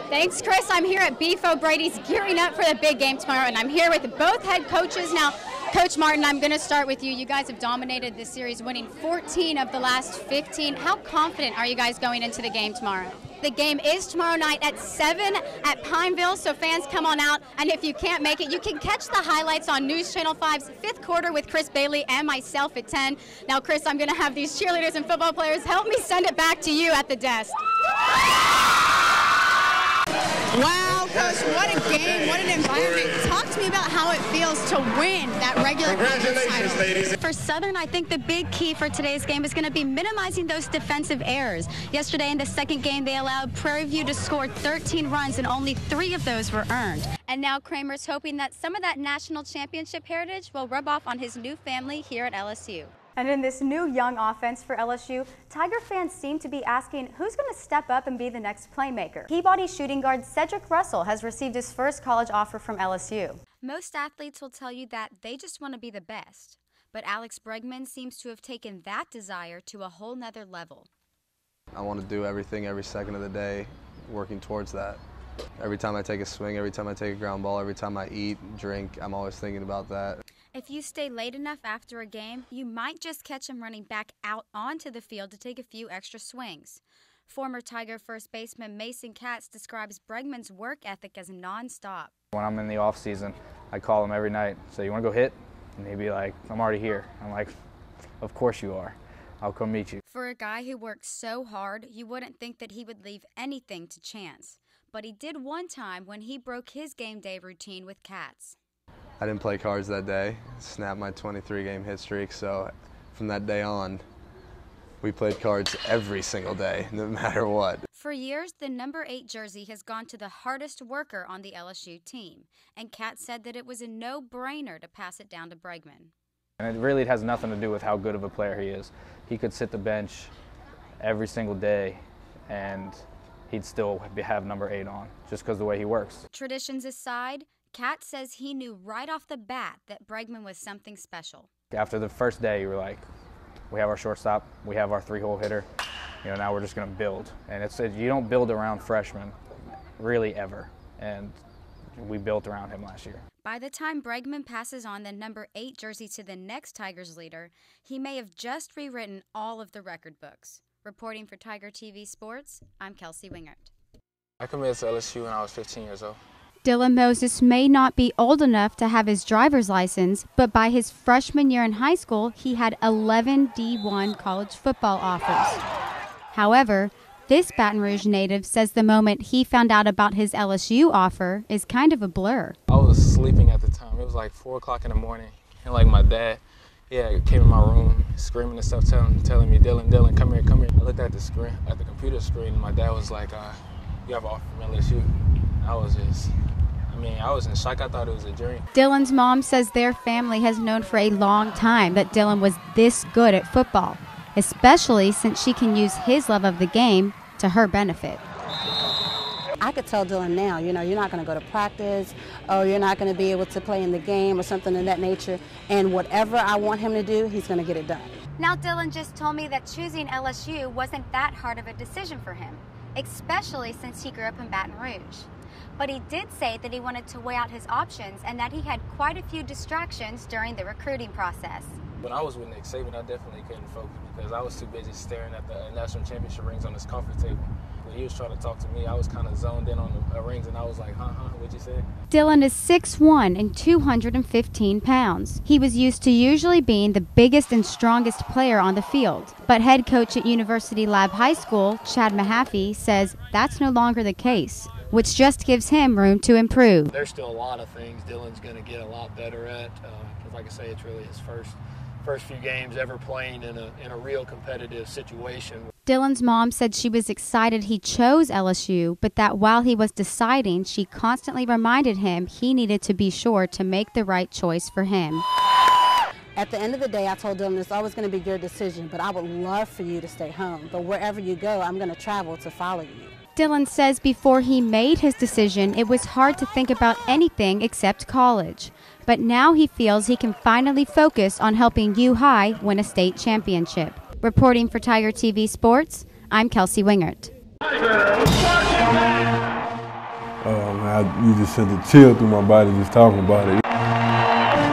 Thanks, Chris. I'm here at Beef O'Brady's gearing up for the big game tomorrow, and I'm here with both head coaches. Now, Coach Martin, I'm going to start with you. You guys have dominated this series, winning 14 of the last 15. How confident are you guys going into the game tomorrow? The game is tomorrow night at 7 at Pineville, so fans come on out. And if you can't make it, you can catch the highlights on News Channel 5's Fifth Quarter with Chris Bailey and myself at 10. Now, Chris, I'm going to have these cheerleaders and football players help me send it back to you at the desk. Wow, Coach, what a game, what an environment. Talk to me about how it feels to win that regular Congratulations, title. ladies. For Southern, I think the big key for today's game is going to be minimizing those defensive errors. Yesterday in the second game, they allowed Prairie View to score 13 runs, and only 3 of those were earned. And now Kramer's hoping that some of that national championship heritage will rub off on his new family here at LSU. And in this new young offense for LSU, Tiger fans seem to be asking who's going to step up and be the next playmaker. Peabody shooting guard Cedric Russell has received his first college offer from LSU. Most athletes will tell you that they just want to be the best, but Alex Bregman seems to have taken that desire to a whole nother level. I want to do everything every second of the day, working towards that. Every time I take a swing, every time I take a ground ball, every time I eat, drink, I'm always thinking about that. If you stay late enough after a game, you might just catch him running back out onto the field to take a few extra swings. Former Tiger first baseman Mason Katz describes Bregman's work ethic as nonstop. When I'm in the off season, I call him every night. So you want to go hit? And he'd be like, I'm already here. I'm like, of course you are. I'll come meet you. For a guy who works so hard, you wouldn't think that he would leave anything to chance. But he did one time when he broke his game day routine with Katz. I didn't play cards that day, snapped my 23-game hit streak, so from that day on, we played cards every single day, no matter what. For years, the number 8 jersey has gone to the hardest worker on the LSU team, and Katz said that it was a no-brainer to pass it down to Bregman. And it really has nothing to do with how good of a player he is. He could sit the bench every single day, and he'd still have number 8 on, just because of the way he works. Traditions aside, Katz says he knew right off the bat that Bregman was something special. After the first day, you were like, we have our shortstop, we have our 3-hole hitter, now we're just going to build. And you don't build around freshmen, really ever. And we built around him last year. By the time Bregman passes on the number 8 jersey to the next Tigers leader, he may have just rewritten all of the record books. Reporting for Tiger TV Sports, I'm Kelsey Wingert. I committed to LSU when I was 15 years old. Dylan Moses may not be old enough to have his driver's license, but by his freshman year in high school, he had 11 D1 college football offers. However, this Baton Rouge native says the moment he found out about his LSU offer is kind of a blur. I was sleeping at the time. It was like 4 o'clock in the morning, and like my dad, came in my room screaming and stuff, telling me, Dylan, come here. I looked at the screen, at the computer screen, and my dad was like, you have an offer from LSU. I was in shock. I thought it was a dream. Dylan's mom says their family has known for a long time that Dylan was this good at football, especially since she can use his love of the game to her benefit. I could tell Dylan now, you're not going to go to practice, or you're not going to be able to play in the game or something of that nature, and whatever I want him to do, he's going to get it done. Now, Dylan just told me that choosing LSU wasn't that hard of a decision for him, especially since he grew up in Baton Rouge. But he did say that he wanted to weigh out his options and that he had quite a few distractions during the recruiting process. When I was with Nick Saban, I definitely couldn't focus because I was too busy staring at the national championship rings on his conference table. When he was trying to talk to me, I was kind of zoned in on the rings, and I was like, what'd you say? Dylan is 6'1" and 215 pounds. He was used to usually being the biggest and strongest player on the field. But head coach at University Lab High School, Chad Mahaffey, says that's no longer the case, which just gives him room to improve. There's still a lot of things Dylan's going to get a lot better at. Because like I say, it's really his first few games ever playing in a real competitive situation. Dylan's mom said she was excited he chose LSU, but that while he was deciding, she constantly reminded him he needed to be sure to make the right choice for him. At the end of the day, I told Dylan it's always going to be your decision, but I would love for you to stay home. But wherever you go, I'm going to travel to follow you. Dylan says before he made his decision, it was hard to think about anything except college. But now he feels he can finally focus on helping U High win a state championship. Reporting for Tiger TV Sports, I'm Kelsey Wingert. You just sent a chill through my body just talking about it.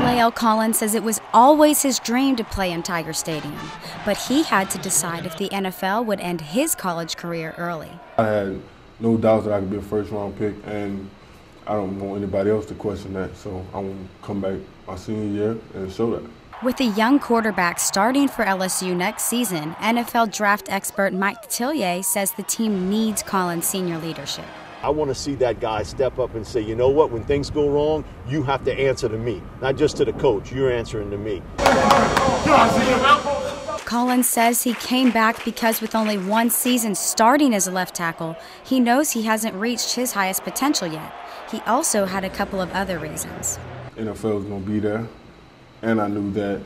Lael Collins says it was always his dream to play in Tiger Stadium, but he had to decide if the NFL would end his college career early. I had no doubts that I could be a first-round pick, and I don't want anybody else to question that, so I want to come back my senior year and show that. With a young quarterback starting for LSU next season, NFL draft expert Mike Tillier says the team needs Collins' senior leadership. I want to see that guy step up and say, you know what, when things go wrong, you have to answer to me, not just to the coach, you're answering to me. Collins says he came back because with only one season starting as a left tackle, he knows he hasn't reached his highest potential yet. He also had a couple of other reasons. NFL was going to be there, and I knew that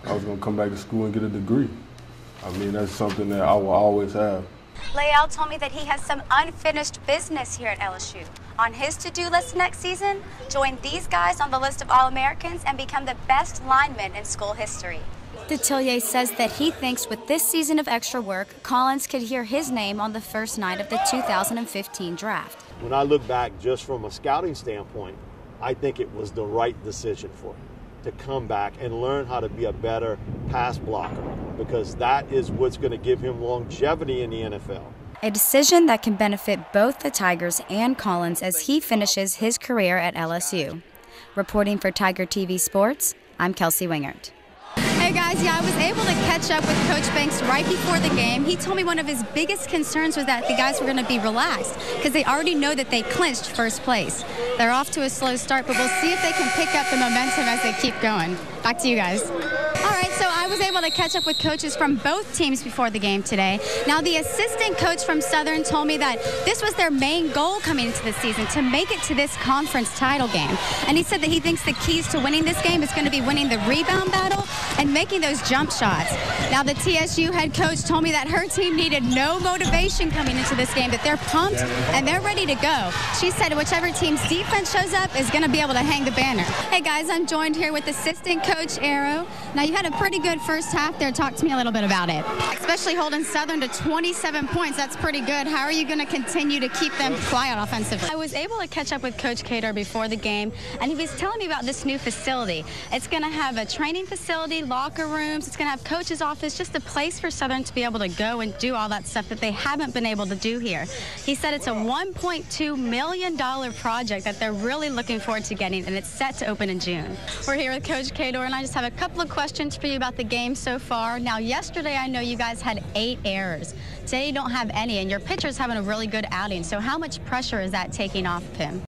I was going to come back to school and get a degree. I mean, that's something that I will always have. Lael told me that he has some unfinished business here at LSU. On his to-do list next season, join these guys on the list of All-Americans and become the best lineman in school history. Tillier says that he thinks with this season of extra work, Collins could hear his name on the first night of the 2015 draft. When I look back just from a scouting standpoint, I think it was the right decision for him to come back and learn how to be a better pass blocker, because that is what's going to give him longevity in the NFL. A decision that can benefit both the Tigers and Collins as he finishes his career at LSU. Reporting for Tiger TV Sports, I'm Kelsey Wingert. Hey guys, I was able to catch up with Coach Banks right before the game. He told me one of his biggest concerns was that the guys were going to be relaxed because they already know that they clinched first place. They're off to a slow start, but we'll see if they can pick up the momentum as they keep going. Back to you guys. All right, so I was able to catch up with coaches from both teams before the game today. Now, the assistant coach from Southern told me that this was their main goal coming into the season, to make it to this conference title game. And he said that he thinks the keys to winning this game is going to be winning the rebound battle and making those jump shots. Now, the TSU head coach told me that her team needed no motivation coming into this game, that they're pumped and they're ready to go. She said whichever team's defense shows up is going to be able to hang the banner. Hey, guys, I'm joined here with assistant coach Arrow. Now, you had a pretty good first half there. Talk to me a little bit about it. Especially holding Southern to 27 points. That's pretty good. How are you going to continue to keep them quiet offensively? I was able to catch up with Coach Cater before the game, and he was telling me about this new facility. It's going to have a training facility, locker rooms. It's going to have coach's office, just a place for Southern to be able to go and do all that stuff that they haven't been able to do here. He said it's a $1.2 million project that they're really looking forward to getting, and it's set to open in June. We're here with Coach Cater, and I just have a couple of questions for you about the game so far. Now, yesterday I know you guys had 8 errors. Today you don't have any, and your pitcher's having a really good outing. So how much pressure is that taking off of him?